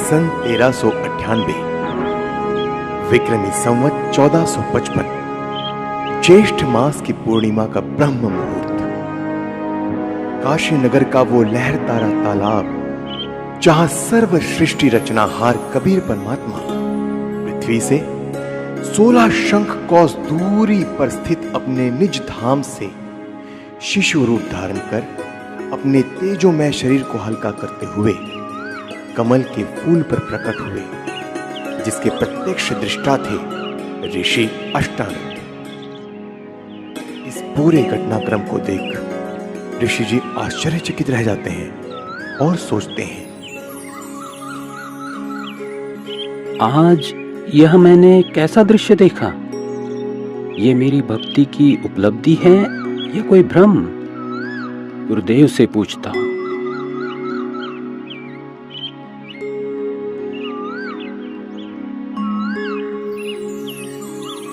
सन 1398, विक्रमी संवत 1455, ज्येष्ठ मास की पूर्णिमा का ब्रह्म मुहूर्त, काशी नगर का वो लहरतारा तालाब जहां सर्व सृष्टि रचनाहार कबीर परमात्मा पृथ्वी से 16 शंख कोस दूरी पर स्थित अपने निज धाम से शिशु रूप धारण कर अपने तेजोमय शरीर को हल्का करते हुए कमल के फूल पर प्रकट हुए, जिसके प्रत्यक्ष दृष्टा थे ऋषि अष्टानंद। इस पूरे घटनाक्रम को देख ऋषि जी आश्चर्यचकित रह जाते हैं और सोचते हैं, आज यह मैंने कैसा दृश्य देखा? ये मेरी भक्ति की उपलब्धि है या कोई भ्रम? गुरुदेव से पूछता हूं।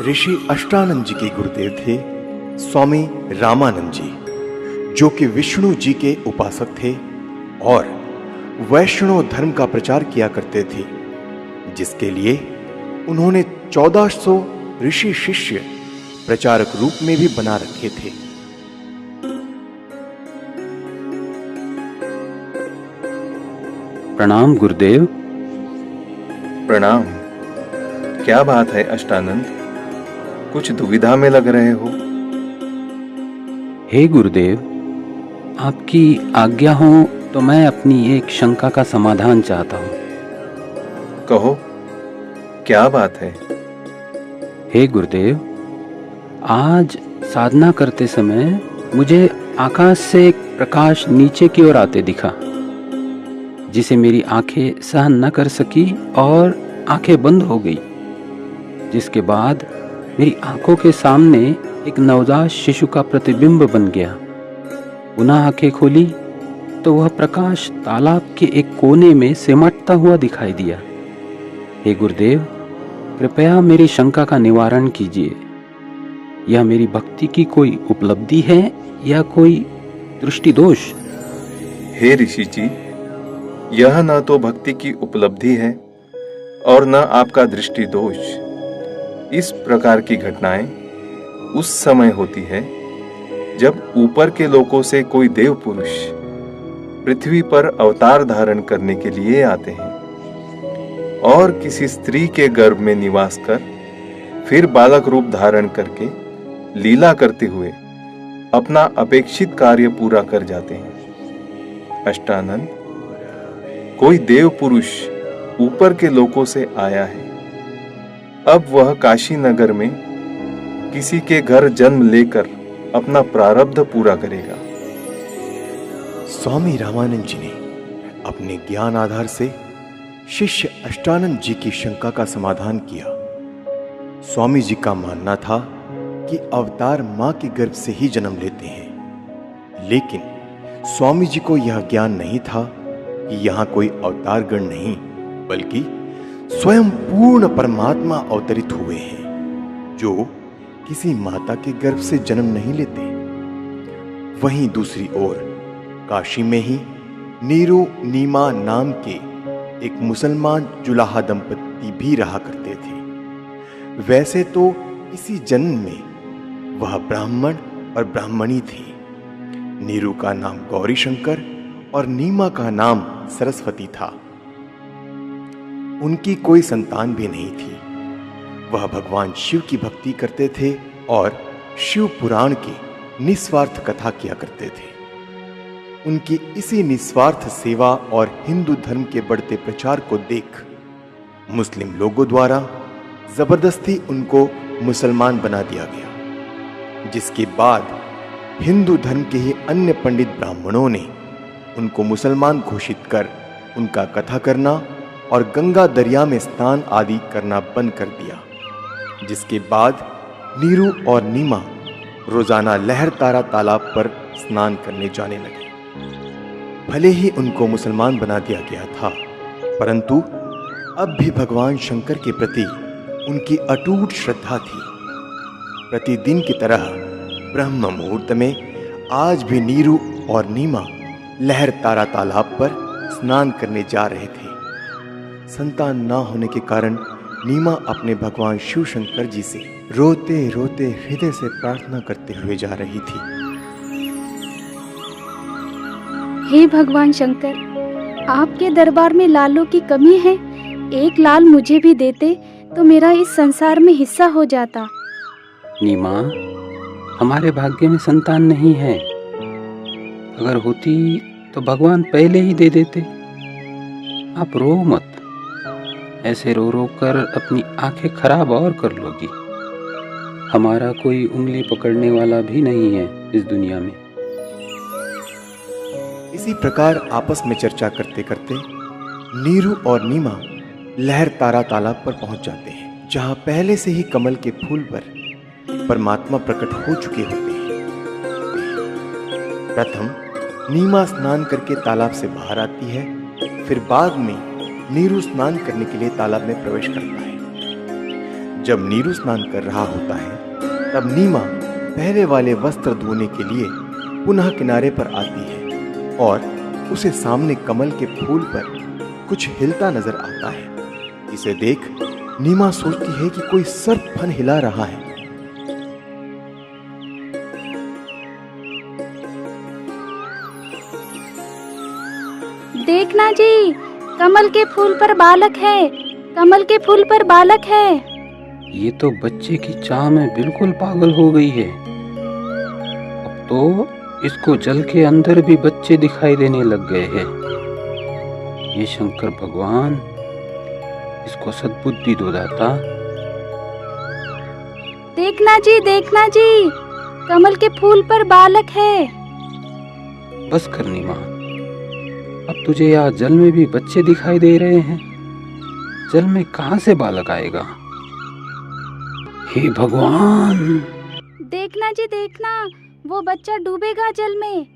ऋषि अष्टानंद जी के गुरुदेव थे स्वामी रामानंद जी, जो कि विष्णु जी के उपासक थे और वैष्णव धर्म का प्रचार किया करते थे, जिसके लिए उन्होंने 1400 ऋषि शिष्य प्रचारक रूप में भी बना रखे थे। प्रणाम गुरुदेव। प्रणाम। क्या बात है अष्टानंद, कुछ दुविधा में लग रहे हो? हे गुरुदेव, आपकी आज्ञा हो तो मैं अपनी एक शंका का समाधान चाहता हूँ। कहो, क्या बात है? हे गुरुदेव, आज साधना करते समय मुझे आकाश से एक प्रकाश नीचे की ओर आते दिखा, जिसे मेरी आंखें सहन न कर सकी और आंखें बंद हो गई, जिसके बाद मेरी आंखों के सामने एक नवजात शिशु का प्रतिबिंब बन गया। पुनः आंखें खोली तो वह प्रकाश तालाब के एक कोने में सिमटता हुआ दिखाई दिया। हे गुरुदेव, कृपया मेरी शंका का निवारण कीजिए। यह मेरी भक्ति की कोई उपलब्धि है या कोई दृष्टि दोष? हे ऋषि जी, यह न तो भक्ति की उपलब्धि है और न आपका दृष्टि दोष। इस प्रकार की घटनाएं उस समय होती है जब ऊपर के लोकों से कोई देव पुरुष पृथ्वी पर अवतार धारण करने के लिए आते हैं और किसी स्त्री के गर्भ में निवास कर फिर बालक रूप धारण करके लीला करते हुए अपना अपेक्षित कार्य पूरा कर जाते हैं। अष्टानंद, कोई देव पुरुष ऊपर के लोकों से आया है। अब वह काशी नगर में किसी के घर जन्म लेकर अपना प्रारब्ध पूरा करेगा। स्वामी रामानंद जी ने अपने ज्ञान आधार से शिष्य अष्टानंद जी की शंका का समाधान किया। स्वामी जी का मानना था कि अवतार मां के गर्भ से ही जन्म लेते हैं, लेकिन स्वामी जी को यह ज्ञान नहीं था कि यहां कोई अवतार गण नहीं, बल्कि स्वयं पूर्ण परमात्मा अवतरित हुए हैं, जो किसी माता के गर्भ से जन्म नहीं लेते। वहीं दूसरी ओर काशी में ही नीरू नीमा नाम के एक मुसलमान जुलाहा दंपति भी रहा करते थे। वैसे तो इसी जन्म में वह ब्राह्मण और ब्राह्मणी थी। नीरू का नाम गौरी शंकर और नीमा का नाम सरस्वती था। उनकी कोई संतान भी नहीं थी। वह भगवान शिव की भक्ति करते थे और शिव पुराण की निस्वार्थ कथा किया करते थे। उनकी इसी निस्वार्थ सेवा और हिंदू धर्म के बढ़ते प्रचार को देख मुस्लिम लोगों द्वारा जबरदस्ती उनको मुसलमान बना दिया गया, जिसके बाद हिंदू धर्म के ही अन्य पंडित ब्राह्मणों ने उनको मुसलमान घोषित कर उनका कथा करना और गंगा दरिया में स्नान आदि करना बंद कर दिया, जिसके बाद नीरू और नीमा रोजाना लहरतारा तालाब पर स्नान करने जाने लगे। भले ही उनको मुसलमान बना दिया गया था, परंतु अब भी भगवान शंकर के प्रति उनकी अटूट श्रद्धा थी। प्रतिदिन की तरह ब्रह्म मुहूर्त में आज भी नीरू और नीमा लहरतारा तालाब पर स्नान करने जा रहे थे। संतान ना होने के कारण नीमा अपने भगवान शिव शंकर जी से रोते रोते हृदय से प्रार्थना करते हुए जा रही थी। हे भगवान शंकर, आपके दरबार में लालों की कमी है। एक लाल मुझे भी देते तो मेरा इस संसार में हिस्सा हो जाता। नीमा, हमारे भाग्य में संतान नहीं है। अगर होती तो भगवान पहले ही दे देते। आप रो मत। ऐसे रो रो कर अपनी आंखें खराब और कर लोगी। हमारा कोई उंगली पकड़ने वाला भी नहीं है इस दुनिया में। इसी प्रकार आपस में चर्चा करते करते नीरू और नीमा लहर तारा तालाब पर पहुंच जाते हैं, जहां पहले से ही कमल के फूल पर परमात्मा प्रकट हो चुके होते हैं। प्रथम नीमा स्नान करके तालाब से बाहर आती है, फिर बाद में नीरू स्नान करने के लिए तालाब में प्रवेश करता है। जब नीरू स्नान कर रहा होता है तब नीमा पहले वाले वस्त्र धोने के लिए पुनः किनारे पर आती है और उसे सामने कमल के फूल पर कुछ हिलता नजर आता है। इसे देख नीमा सोचती है कि कोई सर्प फन हिला रहा है। देखना जी, कमल के फूल पर बालक है। कमल के फूल पर बालक है। ये तो बच्चे की चाह में बिल्कुल पागल हो गई है। अब तो इसको जल के अंदर भी बच्चे दिखाई देने लग गए हैं। ये शंकर भगवान, इसको सद्बुद्धि दो दाता। देखना जी, कमल के फूल पर बालक है। बस कर नीमा, अब तुझे यहाँ जल में भी बच्चे दिखाई दे रहे हैं। जल में कहाँ से बालक आएगा? हे भगवान! देखना जी, वो बच्चा डूबेगा जल में।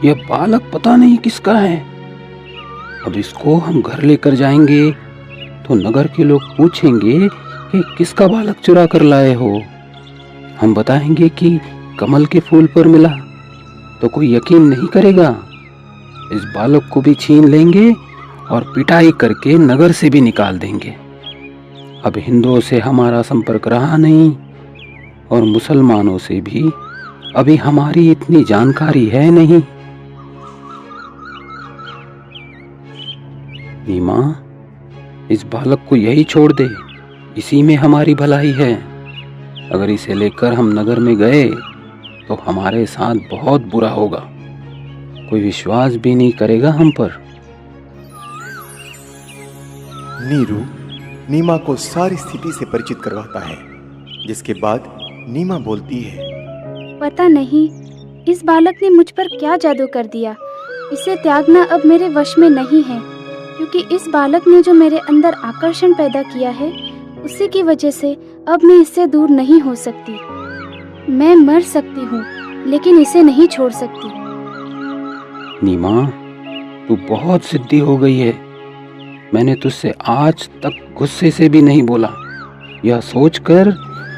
यह बालक पता नहीं किसका है। अब इसको हम घर लेकर जाएंगे तो नगर के लोग पूछेंगे कि किसका बालक चुरा कर लाए हो। हम बताएंगे कि कमल के फूल पर मिला तो कोई यकीन नहीं करेगा। इस बालक को भी छीन लेंगे और पिटाई करके नगर से भी निकाल देंगे। अब हिंदुओं से हमारा संपर्क रहा नहीं और मुसलमानों से भी अभी हमारी इतनी जानकारी है नहीं। नीमा, इस बालक को यही छोड़ दे, इसी में हमारी भलाई है। अगर इसे लेकर हम नगर में गए तो हमारे साथ बहुत बुरा होगा। कोई विश्वास भी नहीं करेगा हम पर। नीरू नीमा को सारी स्थिति से परिचित करवाता है, जिसके बाद नीमा बोलती है, पता नहीं इस बालक ने मुझ पर क्या जादू कर दिया। इसे त्यागना अब मेरे वश में नहीं है, क्योंकि इस बालक ने जो मेरे अंदर आकर्षण पैदा किया है, उसी की वजह से अब मैं इससे दूर नहीं हो सकती। मैं मर सकती हूँ लेकिन इसे नहीं छोड़ सकती। नीमा, तू बहुत सिद्धि हो गई है। मैंने तुझसे आज तक गुस्से से भी नहीं बोला, यह सोचकर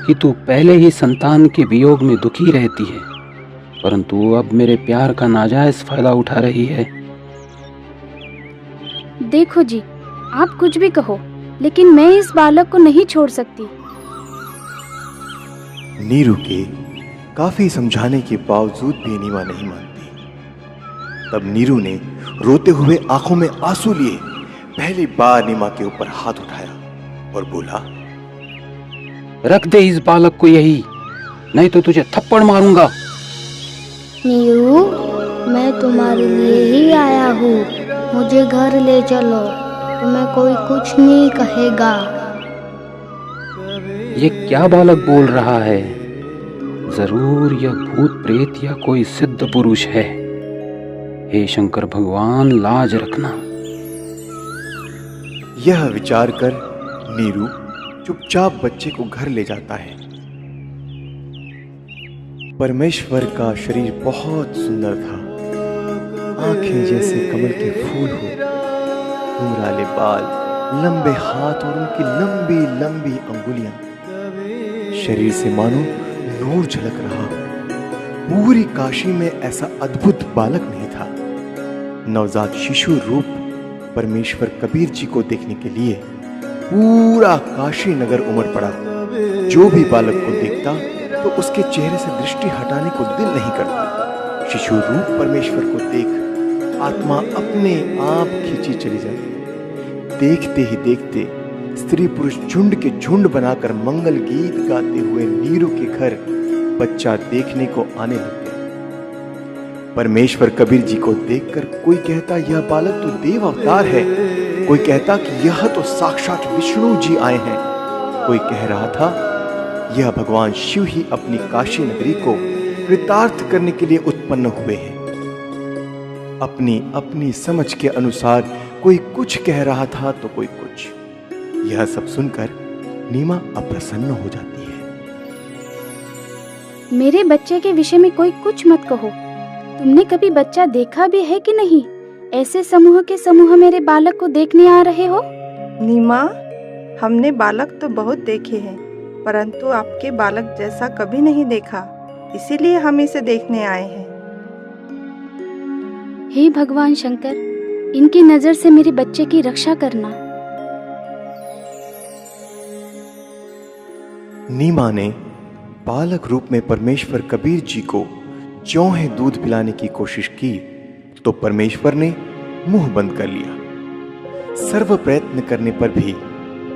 कि तू पहले ही संतान के वियोग में दुखी रहती है, परंतु अब मेरे प्यार का नाजायज फायदा उठा रही है। देखो जी, आप कुछ भी कहो, लेकिन मैं इस बालक को नहीं छोड़ सकती। नीरू के काफी समझाने के बावजूद भी नीमा नहीं मानती। तब नीरू ने रोते हुए आंखों में आंसू लिए पहली बार नीमा के ऊपर हाथ उठाया और बोला, रख दे इस बालक को यही, नहीं तो तुझे थप्पड़ मारूंगा। नीरू, मैं तुम्हारे लिए ही आया हूँ। मुझे घर ले चलो, तुम्हें कोई कुछ नहीं कहेगा। ये क्या बालक बोल रहा है? जरूर यह भूत प्रेत या कोई सिद्ध पुरुष है। हे शंकर भगवान, लाज रखना। यह विचार कर नीरू चुपचाप बच्चे को घर ले जाता है। परमेश्वर का शरीर बहुत सुंदर था। आंखें जैसे कमल के फूल हो, घुंघराले बाल, लंबे हाथ और उनकी लंबी लंबी अंगुलियां। शरीर से मानो नूर झलक रहा। पूरी काशी में ऐसा अद्भुत बालक नहीं था। नवजात शिशु रूप परमेश्वर कबीर जी को देखने के लिए पूरा काशी नगर उमड़ पड़ा। जो भी बालक को देखता तो उसके चेहरे से दृष्टि हटाने को दिल नहीं करता। शिशु रूप परमेश्वर को देख आत्मा अपने आप खींची चली जाती। देखते ही देखते स्त्री पुरुष झुंड के झुंड बनाकर मंगल गीत गाते हुए नीरू के घर बच्चा देखने को आने लग गए। परमेश्वर कबीर जी को देखकर कोई कहता यह बालक तो देव अवतार है, कोई कहता कि यह तो साक्षात विष्णु जी आए हैं, कोई कह रहा था यह भगवान शिव ही अपनी काशी नगरी को कृतार्थ करने के लिए उत्पन्न हुए हैं। अपनी अपनी समझ के अनुसार कोई कुछ कह रहा था तो कोई कुछ। यह सब सुनकर नीमा अप्रसन्न हो जाती है। मेरे बच्चे के विषय में कोई कुछ मत कहो। तुमने कभी बच्चा देखा भी है कि नहीं? ऐसे समूह के समूह मेरे बालक को देखने आ रहे हो? नीमा, हमने बालक तो बहुत देखे हैं, परंतु आपके बालक जैसा कभी नहीं देखा, इसीलिए हम इसे देखने आए हैं। हे भगवान शंकर, इनकी नजर से मेरे बच्चे की रक्षा करना। नीमा ने बालक रूप में परमेश्वर कबीर जी को ज्यों ही दूध पिलाने की कोशिश की तो परमेश्वर ने मुंह बंद कर लिया। सर्व प्रयत्न करने पर भी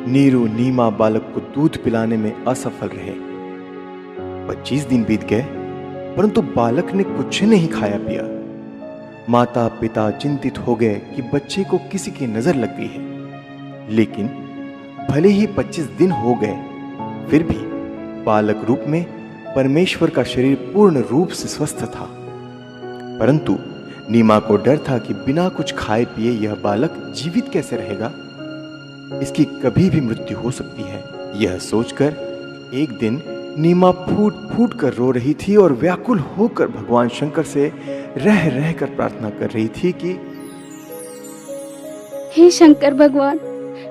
नीरू नीमा बालक को दूध पिलाने में असफल रहे। 25 दिन बीत गए, परंतु बालक ने कुछ नहीं खाया पिया। माता पिता चिंतित हो गए कि बच्चे को किसी की नजर लग गई है। लेकिन भले ही 25 दिन हो गए, फिर भी बालक रूप में परमेश्वर का शरीर पूर्ण रूप से स्वस्थ था। परंतु नीमा को डर था कि बिना कुछ खाए पिए यह बालक जीवित कैसे रहेगा, इसकी कभी भी मृत्यु हो सकती है। यह सोचकर एक दिन नीमा फूट फूट कर रो रही थी और व्याकुल होकर भगवान शंकर से रह रह कर प्रार्थना कर रही थी कि हे शंकर भगवान,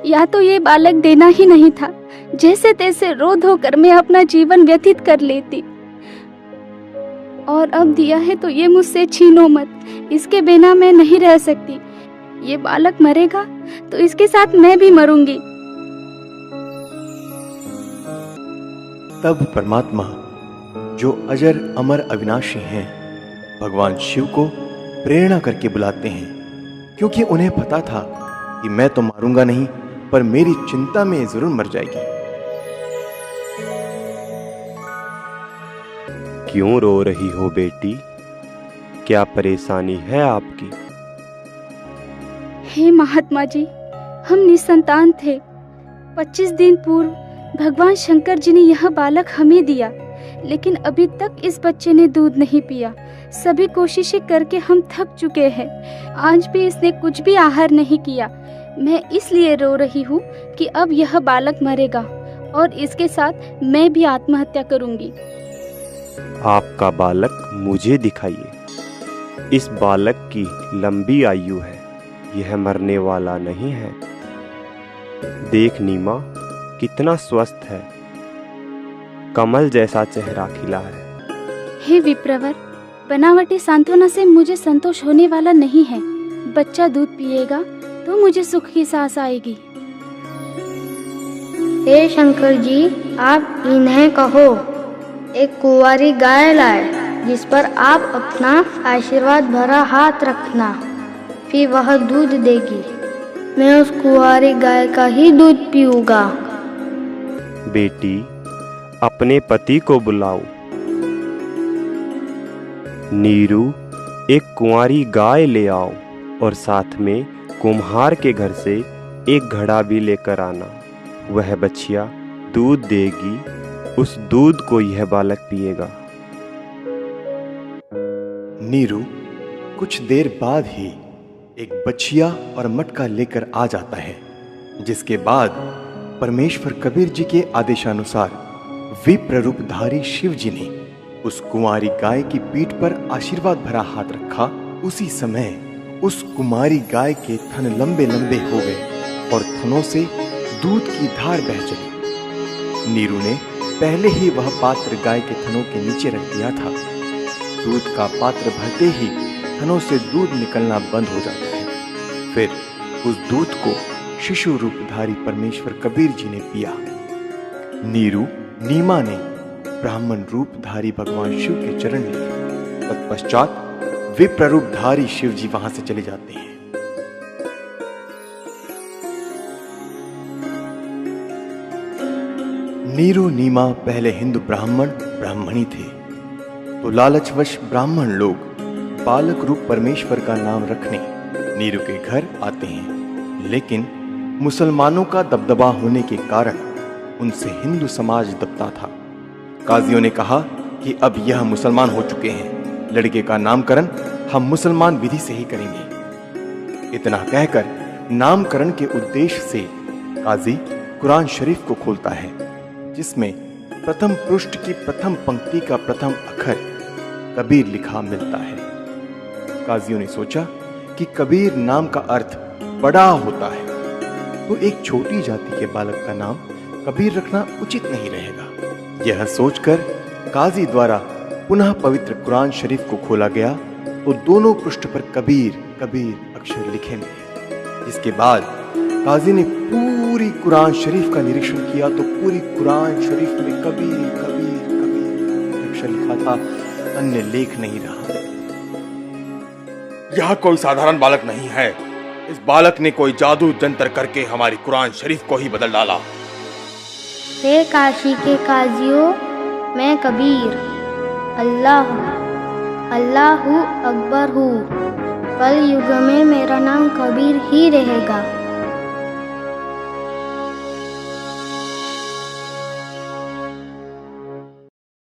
या तो ये बालक देना ही नहीं था, जैसे तैसे रो धो कर मैं अपना जीवन व्यतीत कर लेती, और अब दिया है तो ये मुझसे छीनो मत। इसके बिना मैं नहीं रह सकती। ये बालक मरेगा तो इसके साथ मैं भी मरूंगी। तब परमात्मा जो अजर अमर अविनाशी हैं, भगवान शिव को प्रेरणा करके बुलाते हैं, क्योंकि उन्हें पता था कि मैं तो मारूंगा नहीं, पर मेरी चिंता में जरूर मर जाएगी। क्यों रो रही हो बेटी? क्या परेशानी है आपकी? हे महात्मा जी, हम निसंतान थे। 25 दिन पूर्व भगवान शंकर जी ने यह बालक हमें दिया, लेकिन अभी तक इस बच्चे ने दूध नहीं पिया। सभी कोशिशें करके हम थक चुके हैं। आज भी इसने कुछ भी आहार नहीं किया। मैं इसलिए रो रही हूँ कि अब यह बालक मरेगा और इसके साथ मैं भी आत्महत्या करूंगी। आपका बालक मुझे दिखाइए। इस बालक की लंबी आयु है, यह मरने वाला नहीं है। देख नीमा, कितना स्वस्थ है, कमल जैसा चेहरा खिला है। हे विप्रवर, बनावटी सांत्वना से मुझे संतोष होने वाला नहीं है। बच्चा दूध पिएगा तो मुझे सुख की सांस आएगी। हे शंकर जी, आप इन्हें कहो एक कुंवारी गाय लाए, जिस पर आप अपना आशीर्वाद भरा हाथ रखना, फिर वह दूध देगी। मैं उस कुंवारी गाय का ही दूध पीऊंगा। बेटी, अपने पति को बुलाओ। नीरू, एक कुंवारी गाय ले आओ और साथ में कुम्हार के घर से एक घड़ा भी लेकर आना। वह बछिया दूध देगी, उस दूध को यह बालक पिएगा। नीरू कुछ देर बाद ही एक बछिया और मटका लेकर आ जाता है, जिसके बाद परमेश्वर कबीर जी के आदेशानुसार विप्र रूपधारी शिव जी ने उस कुंवारी गाय की पीठ पर आशीर्वाद भरा हाथ रखा। उसी समय उस कुमारी गाय के थन लंबे लंबे हो गए और थनों से दूध की धार बह चली। नीरू ने पहले ही वह पात्र गाय के थनों के नीचे रख दिया था। दूध का पात्र भरते ही थनों से दूध निकलना बंद हो जाता है। फिर उस दूध को शिशु रूपधारी परमेश्वर कबीर जी ने पिया। नीरू नीमा ने ब्राह्मण रूपधारी भगवान शिव के चरण लिए। तत्पश्चात विप्र रूपधारी शिव जी वहां से चले जाते हैं। नीरू नीमा पहले हिंदू ब्राह्मणी थे, तो लालचवश ब्राह्मण लोग बालक रूप परमेश्वर का नाम रखने नीरू के घर आते हैं। लेकिन मुसलमानों का दबदबा होने के कारण उनसे हिंदू समाज दबता था। काजियों ने कहा कि अब यह मुसलमान हो चुके हैं, लड़के का नामकरण हम मुसलमान विधि से ही करेंगे। इतना कहकर नामकरण के उद्देश्य से काजी कुरान शरीफ को खोलता है, जिसमें प्रथम पृष्ठ की प्रथम पंक्ति का प्रथम अक्षर कबीर लिखा मिलता है। काजियों ने सोचा कि कबीर नाम का अर्थ बड़ा होता है, तो एक छोटी जाति के बालक का नाम कबीर रखना उचित नहीं रहेगा। यह सोचकर काजी द्वारा पुनः पवित्र कुरान शरीफ को खोला गया, तो दोनों पृष्ठ पर कबीर कबीर अक्षर लिखे मिले। इसके बाद काजी ने पूरी कुरान शरीफ का निरीक्षण किया, तो पूरी कुरान शरीफ में कबीर कबीर कबीर अक्षर लिखा था, अन्य लेख नहीं रहा। यह कोई साधारण बालक नहीं है, इस बालक ने कोई जादू जंतर करके हमारी कुरान शरीफ को ही बदल डाला। हे काशी के काजियों, मैं कबीर अल्लाहु अकबर हूँ। कल युग में मेरा नाम कबीर ही रहेगा।